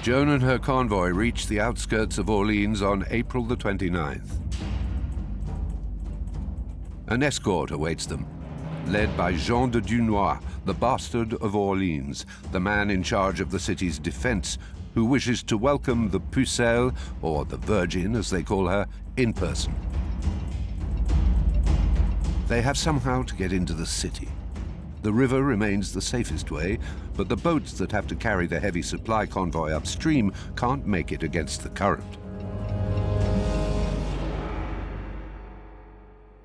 Joan and her convoy reach the outskirts of Orléans on April the 29th. An escort awaits them, led by Jean de Dunois, the bastard of Orléans, the man in charge of the city's defense, who wishes to welcome the pucelle, or the Virgin as they call her, in person. They have somehow to get into the city. The river remains the safest way, but the boats that have to carry the heavy supply convoy upstream can't make it against the current.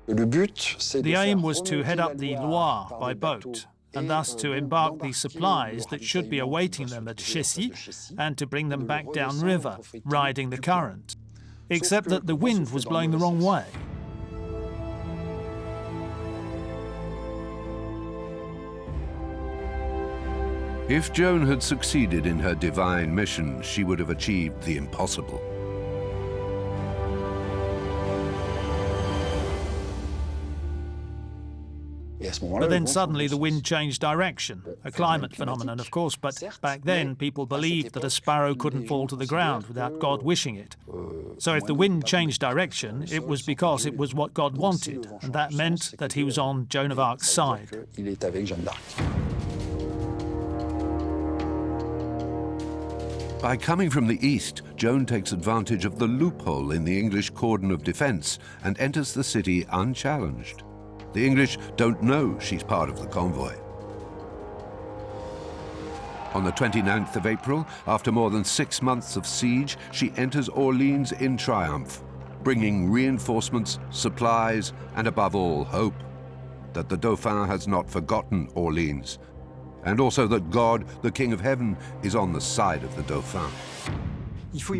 The aim was to head up the Loire by boat, and thus to embark the supplies that should be awaiting them at Chessy, and to bring them back downriver, riding the current. Except that the wind was blowing the wrong way. If Joan had succeeded in her divine mission, she would have achieved the impossible. But then suddenly the wind changed direction, a climate phenomenon, of course, but back then people believed that a sparrow couldn't fall to the ground without God wishing it. So if the wind changed direction, it was because it was what God wanted, and that meant that he was on Joan of Arc's side. By coming from the east, Joan takes advantage of the loophole in the English cordon of defense and enters the city unchallenged. The English don't know she's part of the convoy. On the 29th of April, after more than 6 months of siege, she enters Orléans in triumph, bringing reinforcements, supplies, and above all, hope that the Dauphin has not forgotten Orléans, and also that God, the King of Heaven, is on the side of the Dauphin.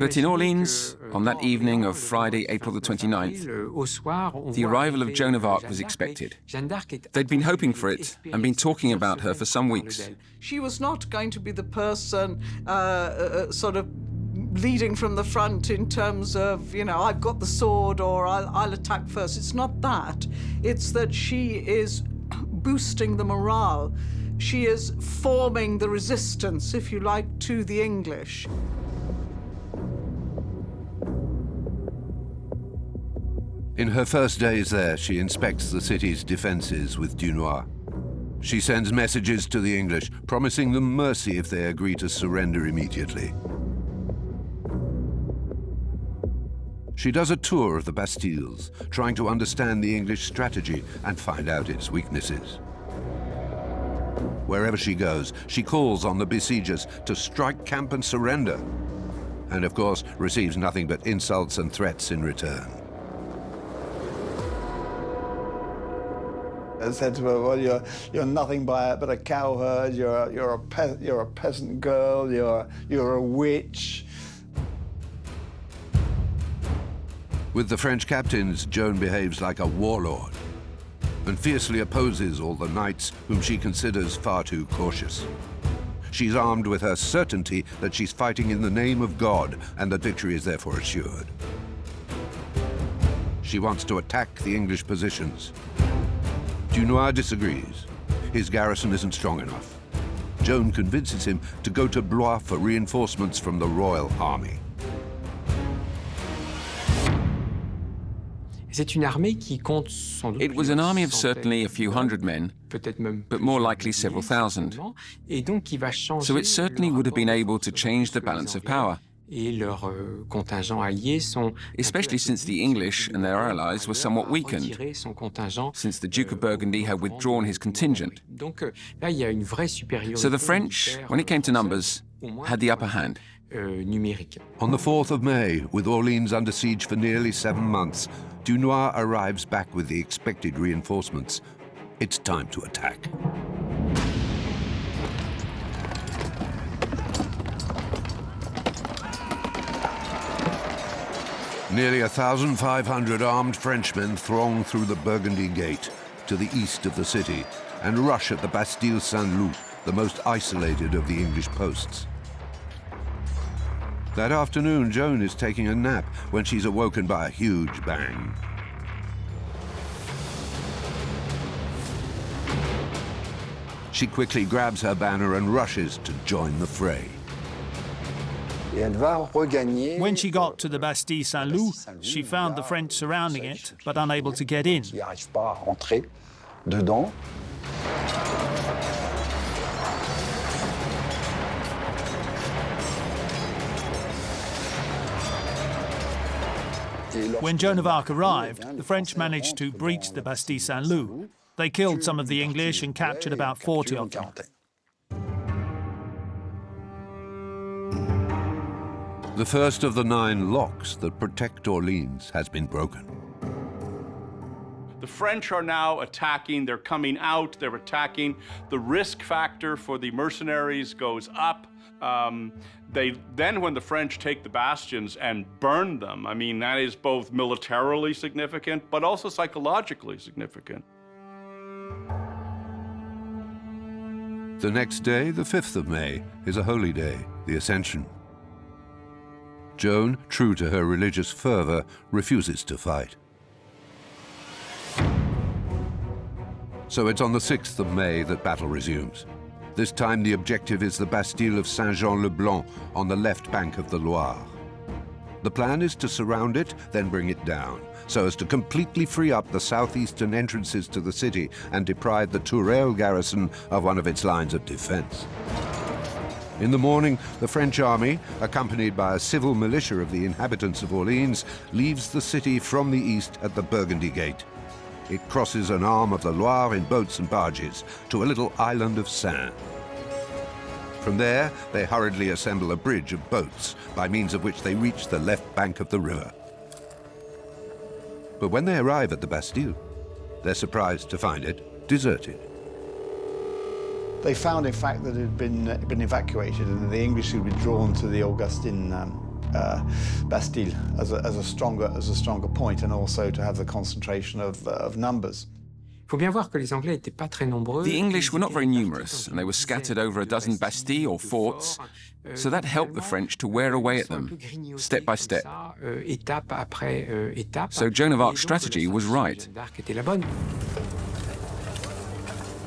But in Orléans, on that evening of Friday, April the 29th, the arrival of Joan of Arc was expected. They'd been hoping for it and been talking about her for some weeks. She was not going to be the person sort of leading from the front in terms of, you know, I've got the sword or I'll attack first. It's not that. It's that she is boosting the morale. She is forming the resistance, if you like, to the English. In her first days there, she inspects the city's defenses with Dunois. She sends messages to the English, promising them mercy if they agree to surrender immediately. She does a tour of the Bastilles, trying to understand the English strategy and find out its weaknesses. Wherever she goes, she calls on the besiegers to strike camp and surrender, and of course receives nothing but insults and threats in return. I said to her, well, you're nothing but a cowherd, you're a peasant girl, you're a witch. With the French captains, Joan behaves like a warlord and fiercely opposes all the knights whom she considers far too cautious. She's armed with her certainty that she's fighting in the name of God and that victory is therefore assured. She wants to attack the English positions. Dunois disagrees. His garrison isn't strong enough. Joan convinces him to go to Blois for reinforcements from the royal army. It was an army of certainly a few hundred men, but more likely several thousand. So it certainly would have been able to change the balance of power, especially since the English and their allies were somewhat weakened, since the Duke of Burgundy had withdrawn his contingent. So the French, when it came to numbers, had the upper hand. On the 4th of May, with Orléans under siege for nearly 7 months, Dunois arrives back with the expected reinforcements. It's time to attack. Nearly 1,500 armed Frenchmen throng through the Burgundy Gate to the east of the city and rush at the Bastille Saint-Loup, the most isolated of the English posts. That afternoon, Joan is taking a nap when she's awoken by a huge bang. She quickly grabs her banner and rushes to join the fray. When she got to the Bastille Saint-Loup, she found the French surrounding it, but unable to get in. When Joan of Arc arrived, the French managed to breach the Bastille Saint-Loup. They killed some of the English and captured about 40 of them. The first of the 9 locks that protect Orleans has been broken. The French are now attacking, they're coming out, they're attacking. The risk factor for the mercenaries goes up. Then when the French take the bastions and burn them, I mean, that is both militarily significant, but also psychologically significant. The next day, the 5th of May, is a holy day, the Ascension. Joan, true to her religious fervor, refuses to fight. So it's on the 6th of May that battle resumes. This time the objective is the Bastille of Saint-Jean-le-Blanc on the left bank of the Loire. The plan is to surround it, then bring it down, so as to completely free up the southeastern entrances to the city and deprive the Tourelle garrison of one of its lines of defense. In the morning, the French army, accompanied by a civil militia of the inhabitants of Orleans, leaves the city from the east at the Burgundy Gate. It crosses an arm of the Loire in boats and barges to a little island of Seine. From there, they hurriedly assemble a bridge of boats, by means of which they reach the left bank of the river. But when they arrive at the Bastille, they're surprised to find it deserted. They found, in fact, that it had been evacuated and the English had withdrawn to the Augustine Bastille as a stronger point, and also to have the concentration of numbers. The English were not very numerous, and they were scattered over a dozen bastilles or forts, so that helped the French to wear away at them, step by step. So Joan of Arc's strategy was right.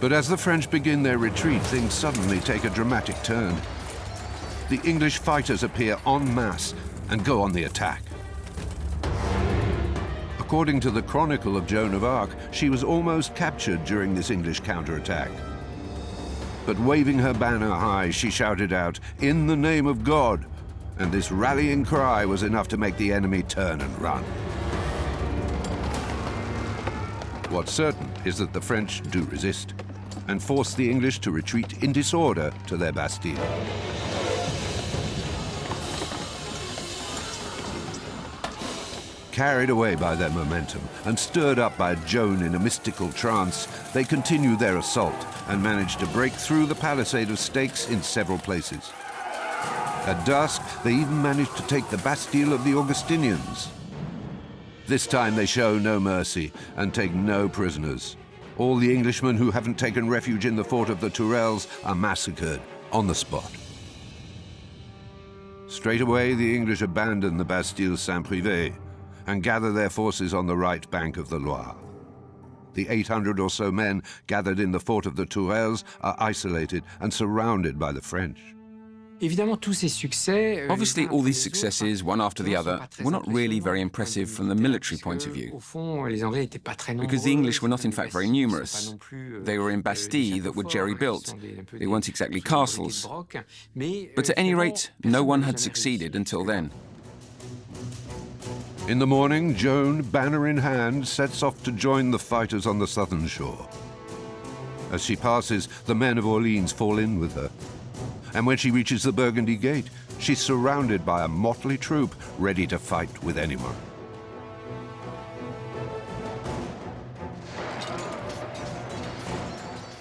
But as the French begin their retreat, things suddenly take a dramatic turn. The English fighters appear en masse and go on the attack. According to the Chronicle of Joan of Arc, she was almost captured during this English counterattack. But waving her banner high, she shouted out, "In the name of God!" And this rallying cry was enough to make the enemy turn and run. What's certain is that the French do resist and force the English to retreat in disorder to their Bastille. Carried away by their momentum and stirred up by Joan in a mystical trance, they continue their assault and manage to break through the palisade of stakes in several places. At dusk, they even manage to take the Bastille of the Augustinians. This time they show no mercy and take no prisoners. All the Englishmen who haven't taken refuge in the fort of the Tourelles are massacred on the spot. Straight away, the English abandon the Bastille Saint-Privé and gather their forces on the right bank of the Loire. The 800 or so men gathered in the fort of the Tourelles are isolated and surrounded by the French. Obviously, all these successes, one after the other, were not really very impressive from the military point of view, because the English were not in fact very numerous. They were in bastilles that were jerry-built. They weren't exactly castles. But at any rate, no one had succeeded until then. In the morning, Joan, banner in hand, sets off to join the fighters on the southern shore. As she passes, the men of Orleans fall in with her. And when she reaches the Burgundy Gate, she's surrounded by a motley troop ready to fight with anyone.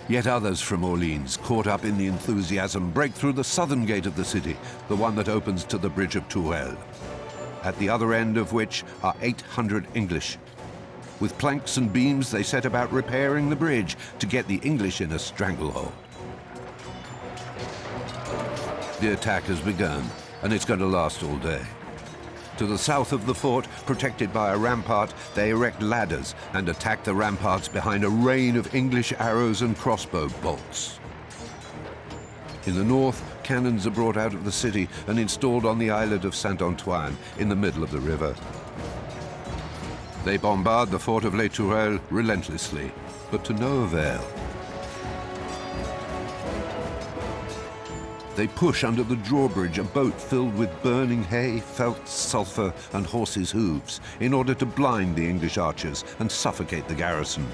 Yet others from Orleans, caught up in the enthusiasm, break through the southern gate of the city, the one that opens to the bridge of Tourelle, at the other end of which are 800 English. With planks and beams, they set about repairing the bridge to get the English in a stranglehold. The attack has begun, and it's going to last all day. To the south of the fort, protected by a rampart, they erect ladders and attack the ramparts behind a rain of English arrows and crossbow bolts. In the north, cannons are brought out of the city and installed on the islet of Saint-Antoine in the middle of the river. They bombard the fort of Les Tourelles relentlessly, but to no avail. They push under the drawbridge a boat filled with burning hay, felt, sulphur, and horses' hooves in order to blind the English archers and suffocate the garrison.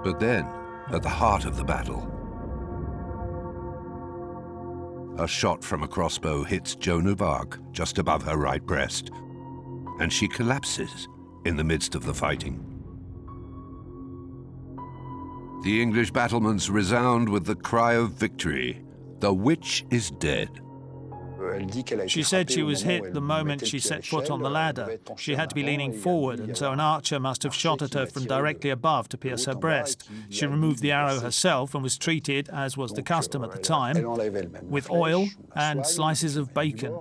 But then, at the heart of the battle, a shot from a crossbow hits Joan of Arc just above her right breast, and she collapses in the midst of the fighting. The English battlements resound with the cry of victory. The witch is dead. She said she was hit the moment she set foot on the ladder. She had to be leaning forward, and so an archer must have shot at her from directly above to pierce her breast. She removed the arrow herself and was treated, as was the custom at the time, with oil and slices of bacon.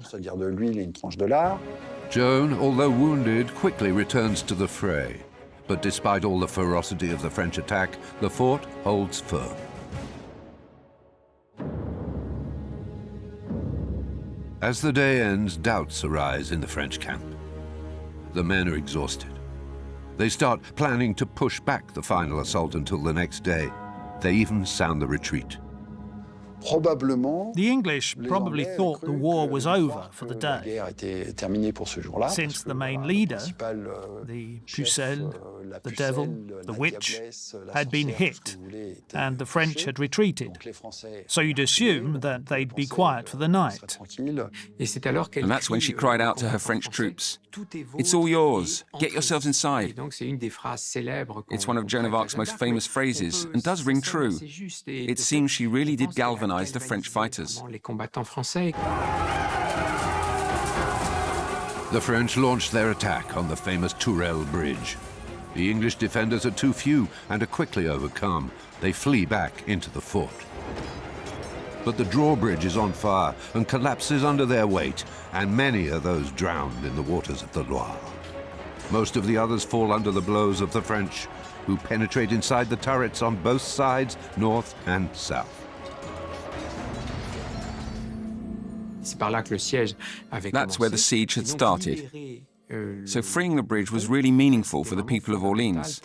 Joan, although wounded, quickly returns to the fray. But despite all the ferocity of the French attack, the fort holds firm. As the day ends, doubts arise in the French camp. The men are exhausted. They start planning to push back the final assault until the next day. They even sound the retreat. The English probably thought the war was over for the day, since the main leader, the Pucelle, the devil, the witch, had been hit, and the French had retreated. So you'd assume that they'd be quiet for the night. And that's when she cried out to her French troops, "It's all yours, get yourselves inside." It's one of Joan of Arc's most famous phrases, and does ring true. It seems she really did galvanize the French fighters. The French launched their attack on the famous Tourelles Bridge. The English defenders are too few and are quickly overcome. They flee back into the fort. But the drawbridge is on fire and collapses under their weight, and many are those drowned in the waters of the Loire. Most of the others fall under the blows of the French, who penetrate inside the turrets on both sides, north and south. That's where the siege had started. So freeing the bridge was really meaningful for the people of Orléans.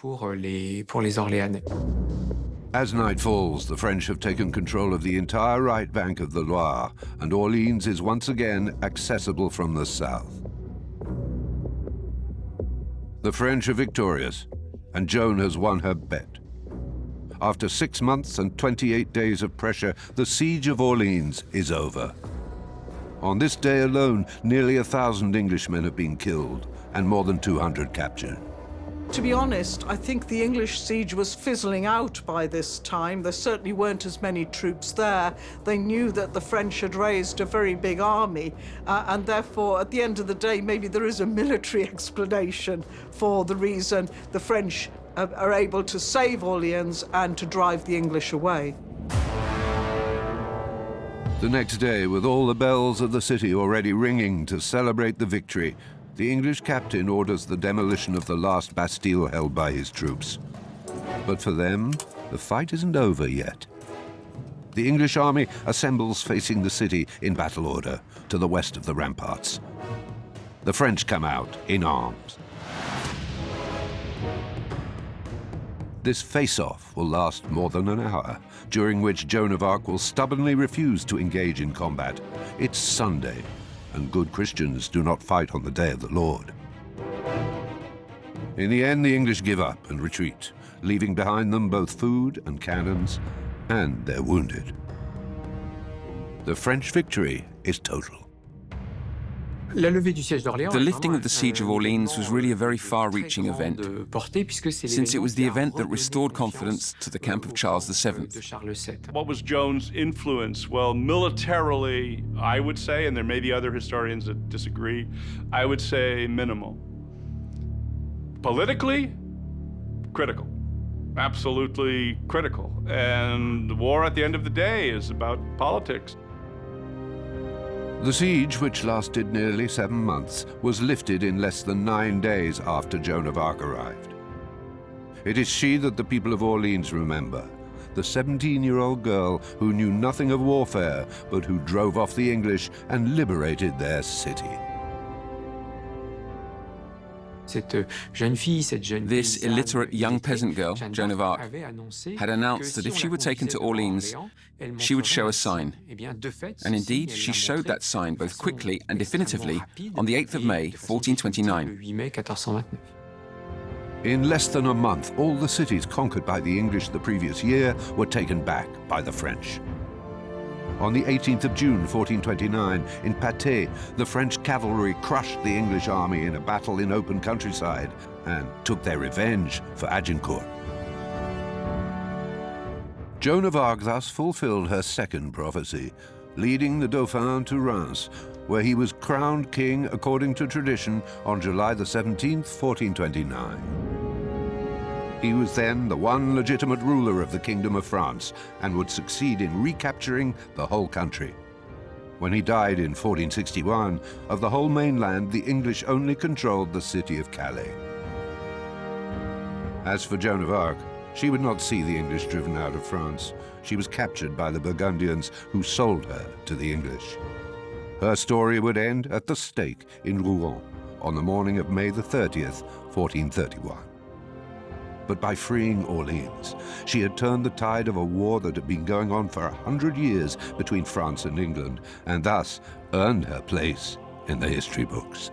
As night falls, the French have taken control of the entire right bank of the Loire, and Orléans is once again accessible from the south. The French are victorious, and Joan has won her bet. After 6 months and 28 days of pressure, the siege of Orléans is over. On this day alone, nearly 1,000 Englishmen have been killed and more than 200 captured. To be honest, I think the English siege was fizzling out by this time. There certainly weren't as many troops there. They knew that the French had raised a very big army, and therefore, at the end of the day, maybe there is a military explanation for the reason the French are able to save Orléans and to drive the English away. The next day, with all the bells of the city already ringing to celebrate the victory, the English captain orders the demolition of the last Bastille held by his troops. But for them, the fight isn't over yet. The English army assembles facing the city in battle order to the west of the ramparts. The French come out in arms. This face-off will last more than an hour, during which Joan of Arc will stubbornly refuse to engage in combat. It's Sunday, and good Christians do not fight on the day of the Lord. In the end, the English give up and retreat, leaving behind them both food and cannons and their wounded. The French victory is total. The lifting of the siege of Orléans was really a very far-reaching event, since it was the event that restored confidence to the camp of Charles VII. What was Joan's influence? Well, militarily, I would say, and there may be other historians that disagree, I would say minimal. Politically, critical. Absolutely critical. And the war at the end of the day is about politics. The siege, which lasted nearly 7 months, was lifted in less than 9 days after Joan of Arc arrived. It is she that the people of Orleans remember, the 17-year-old girl who knew nothing of warfare, but who drove off the English and liberated their city. This illiterate young peasant girl, Joan of Arc, had announced that if she were taken to Orleans, she would show a sign. And indeed, she showed that sign both quickly and definitively on the 8th of May, 1429. In less than a month, all the cities conquered by the English the previous year were taken back by the French. On the 18th of June, 1429, in Patay, the French cavalry crushed the English army in a battle in open countryside and took their revenge for Agincourt. Joan of Arc thus fulfilled her second prophecy, leading the Dauphin to Reims, where he was crowned king according to tradition on July the 17th, 1429. He was then the one legitimate ruler of the Kingdom of France and would succeed in recapturing the whole country. When he died in 1461, of the whole mainland, the English only controlled the city of Calais. As for Joan of Arc, she would not see the English driven out of France. She was captured by the Burgundians, who sold her to the English. Her story would end at the stake in Rouen on the morning of May the 30th, 1431. But by freeing Orleans, she had turned the tide of a war that had been going on for 100 years between France and England, and thus earned her place in the history books.